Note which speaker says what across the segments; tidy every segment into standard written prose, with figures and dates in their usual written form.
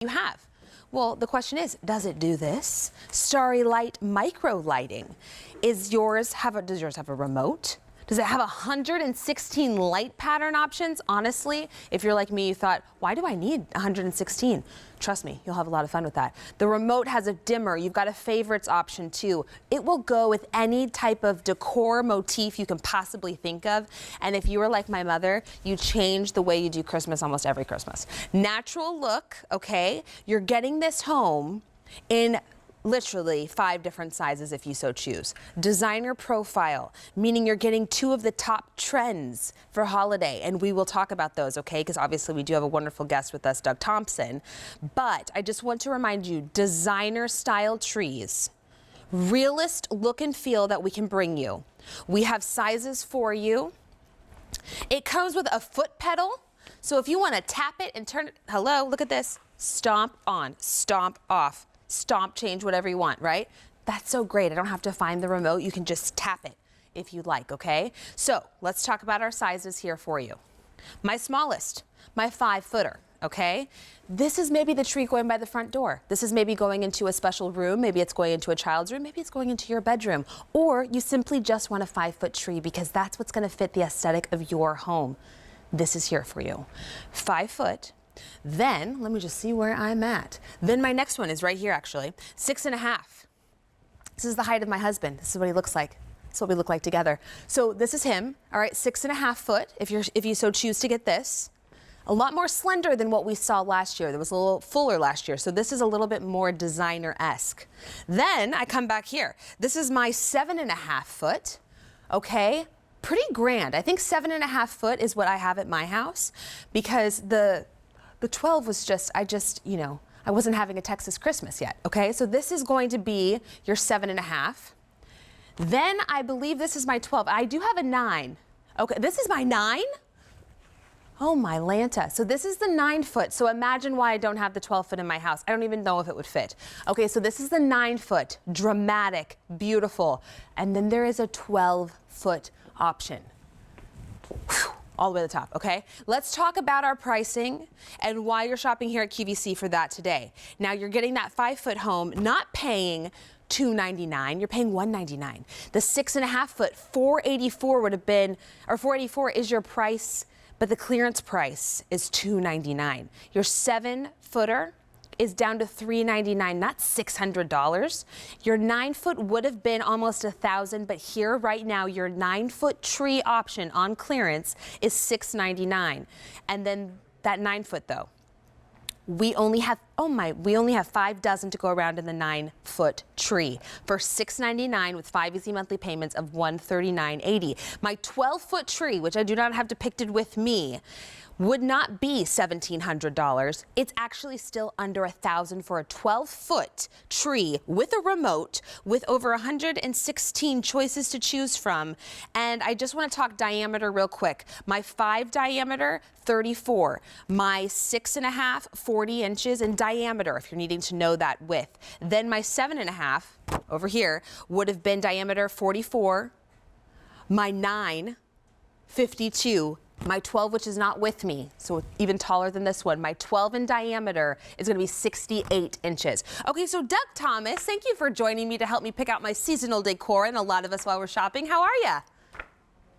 Speaker 1: you have. Well, the question is, does it do this? Starry Light micro lighting. Does yours have a remote? Does it have 116 light pattern options? Honestly, if you're like me, you thought, why do I need 116? Trust me, you'll have a lot of fun with that. The remote has a dimmer. You've got a favorites option too. It will go with any type of decor motif you can possibly think of. And if you were like my mother, you change the way you do Christmas almost every Christmas. Natural look, okay? You're getting this home in literally 5 different sizes if you so choose. Designer profile, meaning you're getting 2 of the top trends for holiday, and we will talk about those, okay? Because obviously we do have a wonderful guest with us, Doug Thompson. But I just want to remind you, designer style trees, realist look and feel that we can bring you. We have sizes for you. It comes with a foot pedal, so if you want to tap it and turn it, hello, look at this, stomp on, stomp off, stomp, change, whatever you want, right? That's so great. I don't have to find the remote. You can just tap it if you'd like, okay? So let's talk about our sizes here for you. My smallest, my 5-footer, okay? This is maybe the tree going by the front door. This is maybe going into a special room. Maybe it's going into a child's room. Maybe it's going into your bedroom. Or you simply just want a 5-foot tree because that's what's going to fit the aesthetic of your home. This is here for you. 5 foot. Then, let me just see where I'm at. Then my next one is right here, actually. 6.5. This is the height of my husband. This is what he looks like. This is what we look like together. So this is him, all right, 6.5 foot, if you so choose to get this. A lot more slender than what we saw last year. There was a little fuller last year, so this is a little bit more designer-esque. Then I come back here. This is my 7.5 foot, okay? Pretty grand. I think 7.5 foot is what I have at my house because the 12 was just, you know, I wasn't having a Texas Christmas yet, okay? So this is going to be your 7.5. Then I believe this is my 12. I do have a 9. Okay, this is my 9? Oh my Lanta. So this is the 9 foot. So imagine why I don't have the 12 foot in my house. I don't even know if it would fit. Okay, so this is the 9 foot, dramatic, beautiful. And then there is a 12 foot option. Whew. All the way to the top, okay? Let's talk about our pricing and why you're shopping here at QVC for that today. Now you're getting that 5-foot home, not paying $299, you're paying $199. The 6.5 foot, $484 would have been, or $484 is your price, but the clearance price is $299. Your 7-footer is down to $399, not $600. Your 9-foot would have been almost $1,000, but here right now, your 9-foot tree option on clearance is $699. And then that 9-foot though, we only have 5 dozen to go around in the 9-foot tree for $699 with 5 easy monthly payments of $139.80. My 12-foot tree, which I do not have depicted with me, would not be $1,700. It's actually still under $1,000 for a 12-foot tree with a remote with over 116 choices to choose from. And I just want to talk diameter real quick. My 5 diameter, 34. My 6.5, 40 inches in diameter, if you're needing to know that width. Then my 7.5 over here would have been diameter 44. My 9, 52. My 12, which is not with me, so even taller than this one, my 12 in diameter is going to be 68 inches. Okay, so Doug Thomas, thank you for joining me to help me pick out my seasonal decor and a lot of us while we're shopping. How are you?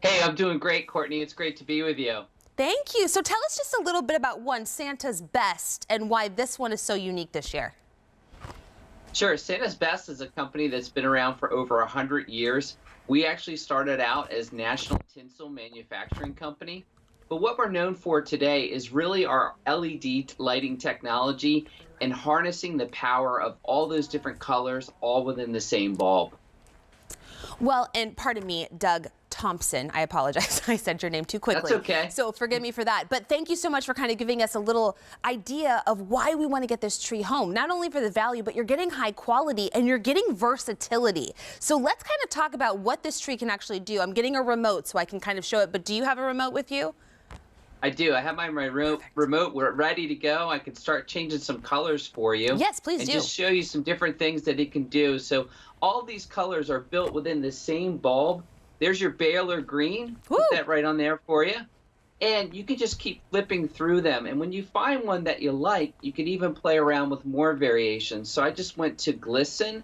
Speaker 2: Hey, I'm doing great, Courtney. It's great to be with you.
Speaker 1: Thank you. So tell us just a little bit about Santa's Best and why this one is so unique this year.
Speaker 2: Sure. Santa's Best is a company that's been around for over 100 years. We actually started out as National Tinsel Manufacturing Company, but what we're known for today is really our LED lighting technology and harnessing the power of all those different colors all within the same bulb.
Speaker 1: Well, and pardon me, Doug Thompson, I apologize. I said your name too quickly.
Speaker 2: That's okay.
Speaker 1: So forgive me for that. But thank you so much for kind of giving us a little idea of why we want to get this tree home. Not only for the value, but you're getting high quality and you're getting versatility. So let's kind of talk about what this tree can actually do. I'm getting a remote so I can kind of show it, but do you have a remote with you?
Speaker 2: I do. I have my remote. We're ready to go. I can start changing some colors for you.
Speaker 1: Yes, please do.
Speaker 2: And just show you some different things that it can do. So all these colors are built within the same bulb. There's your Baylor green. Put that right on there for you. And you can just keep flipping through them. And when you find one that you like, you can even play around with more variations. So I just went to glisten.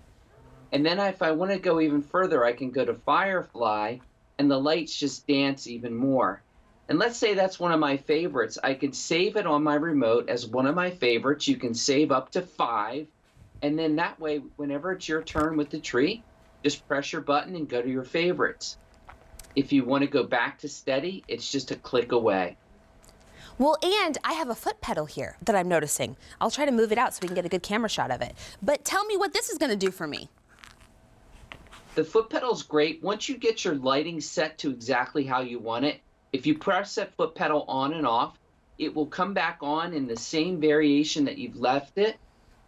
Speaker 2: And then if I want to go even further, I can go to firefly, and the lights just dance even more. And let's say that's one of my favorites. I can save it on my remote as one of my favorites. You can save up to 5. And then that way, whenever it's your turn with the tree, just press your button and go to your favorites. If you want to go back to steady, it's just a click away.
Speaker 1: Well, and I have a foot pedal here that I'm noticing. I'll try to move it out so we can get a good camera shot of it. But tell me what this is going to do for me.
Speaker 2: The foot pedal's great. Once you get your lighting set to exactly how you want it, if you press that foot pedal on and off, it will come back on in the same variation that you've left it,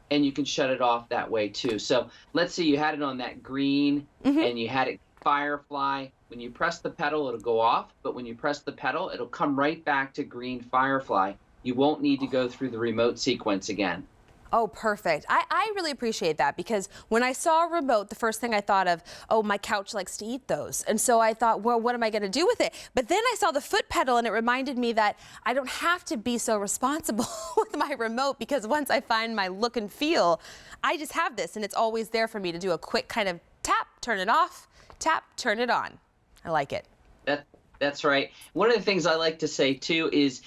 Speaker 2: and you can shut it off that way too. So let's say you had it on that green and you had it firefly. When you press the pedal, it'll go off, but when you press the pedal, it'll come right back to green firefly. You won't need to go through the remote sequence again.
Speaker 1: Oh, perfect. I really appreciate that, because when I saw a remote, the first thing I thought of, oh, my couch likes to eat those. And so I thought, well, what am I going to do with it? But then I saw the foot pedal, and it reminded me that I don't have to be so responsible with my remote, because once I find my look and feel, I just have this, and it's always there for me to do a quick kind of tap, turn it off, tap, turn it on. I like it.
Speaker 2: That's right. One of the things I like to say too is,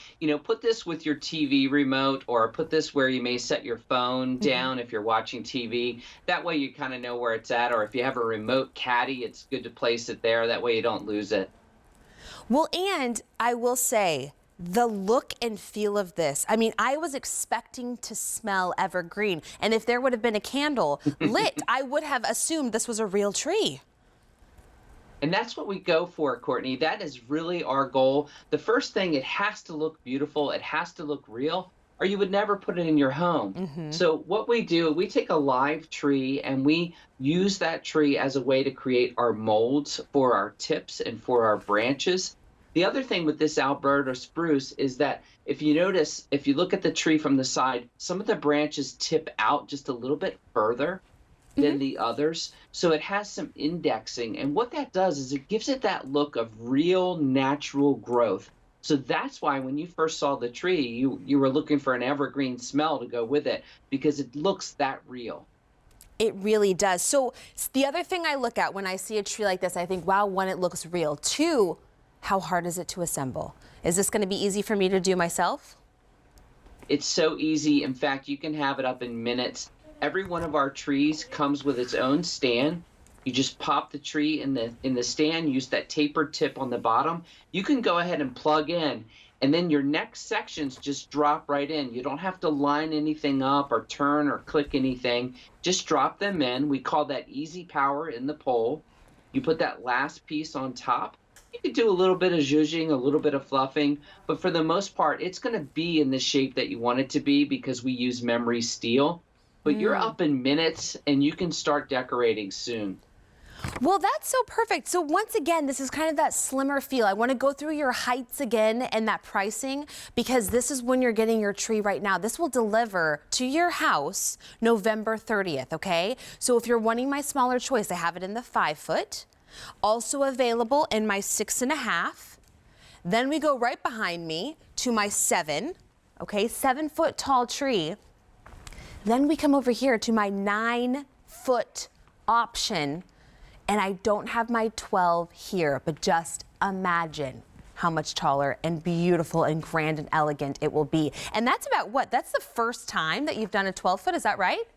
Speaker 2: put this with your TV remote, or put this where you may set your phone down if you're watching TV. That way you kind of know where it's at, or if you have a remote caddy, it's good to place it there. That way you don't lose it.
Speaker 1: Well, and I will say, the look and feel of this, I mean, I was expecting to smell evergreen. And if there would have been a candle lit, I would have assumed this was a real tree.
Speaker 2: And that's what we go for, Courtney. That is really our goal. The first thing, it has to look beautiful. It has to look real, or you would never put it in your home. So what we do, we take a live tree and we use that tree as a way to create our molds for our tips and for our branches. The other thing with this Alberta spruce is that if you notice, if you look at the tree from the side, some of the branches tip out just a little bit further than the others. So it has some indexing. And what that does is it gives it that look of real natural growth. So that's why when you first saw the tree, you were looking for an evergreen smell to go with it, because it looks that real.
Speaker 1: It really does. So the other thing I look at when I see a tree like this, I think, wow, one, it looks real. Two, how hard is it to assemble? Is this going to be easy for me to do myself?
Speaker 2: It's so easy. In fact, you can have it up in minutes. Every one of our trees comes with its own stand. You just pop the tree in the stand, use that tapered tip on the bottom. You can go ahead and plug in, and then your next sections just drop right in. You don't have to line anything up or turn or click anything. Just drop them in. We call that easy power in the pole. You put that last piece on top. You could do a little bit of zhuzhing, a little bit of fluffing, but for the most part, it's going to be in the shape that you want it to be, because we use memory steel. But you're up in minutes, and you can start decorating soon.
Speaker 1: Well, that's so perfect. So once again, this is kind of that slimmer feel. I want to go through your heights again and that pricing, because this is when you're getting your tree right now. This will deliver to your house November 30th, okay? So if you're wanting my smaller choice, I have it in the 5 foot. Also available in my 6.5. Then we go right behind me to my 7, okay? 7 foot tall tree. Then we come over here to my 9 foot option, and I don't have my 12 here, but just imagine how much taller and beautiful and grand and elegant it will be. And that's about what? That's the first time that you've done a 12 foot, is that right?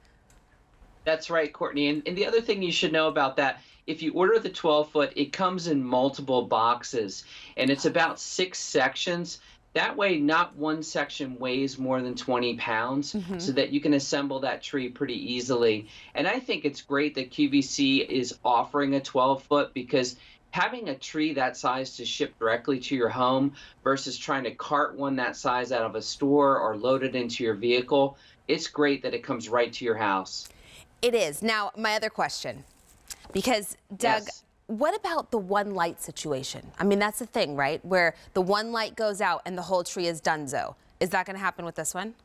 Speaker 2: That's right, Courtney. And the other thing you should know about that, if you order the 12 foot, it comes in multiple boxes, and it's about 6 sections. That way, not one section weighs more than 20 pounds, so that you can assemble that tree pretty easily. And I think it's great that QVC is offering a 12 foot, because having a tree that size to ship directly to your home versus trying to cart one that size out of a store or load it into your vehicle, it's great that it comes right to your house.
Speaker 1: It is. Now, my other question, because Doug,
Speaker 2: Yes.
Speaker 1: What about the one light situation? I mean, that's the thing, right? Where the one light goes out and the whole tree is donezo. Is that going to happen with this one?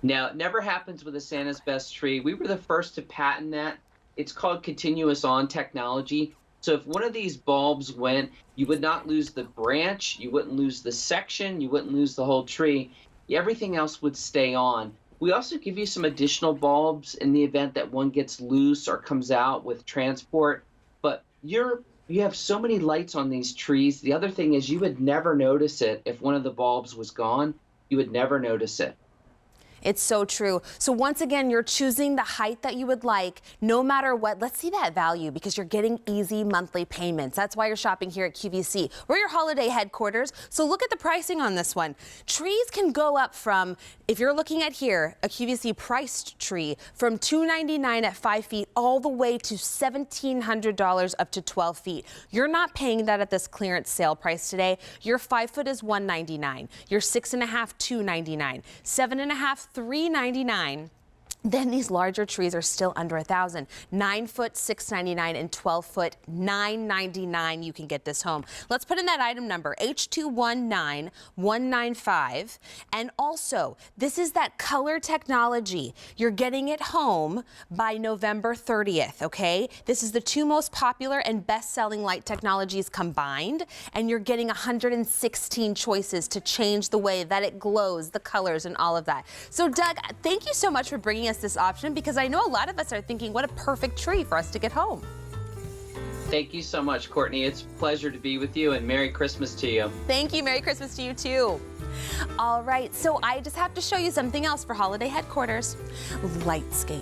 Speaker 2: Now, it never happens with a Santa's Best tree. We were the first to patent that. It's called continuous on technology. So if one of these bulbs went, you would not lose the branch, you wouldn't lose the section, you wouldn't lose the whole tree. Everything else would stay on. We also give you some additional bulbs in the event that one gets loose or comes out with transport. But you have so many lights on these trees. The other thing is you would never notice it if one of the bulbs was gone. You would never notice it.
Speaker 1: It's so true. So once again, you're choosing the height that you would like, no matter what. Let's see that value because you're getting easy monthly payments. That's why you're shopping here at QVC. We're your holiday headquarters. So look at the pricing on this one. Trees can go up from, if you're looking at here, a QVC priced tree from $299 at 5 feet all the way to $1,700 up to 12 feet. You're not paying that at this clearance sale price today. Your 5 foot is $199. Your 6.5, $299. 7.5, $399. Then these larger trees are still under $1,000. 9 foot, $699, and 12 foot, $999. You can get this home. Let's put in that item number, H219195. And also, this is that color technology. You're getting it home by November 30th, okay? This is the 2 most popular and best-selling light technologies combined, and you're getting 116 choices to change the way that it glows, the colors, and all of that. So, Doug, thank you so much for bringing us this option because I know a lot of us are thinking, what a perfect tree for us to get home.
Speaker 2: Thank you so much, Courtney. It's a pleasure to be with you, and Merry Christmas to you.
Speaker 1: Thank you. Merry Christmas to you, too. All right, so I just have to show you something else for holiday headquarters. Lightscape.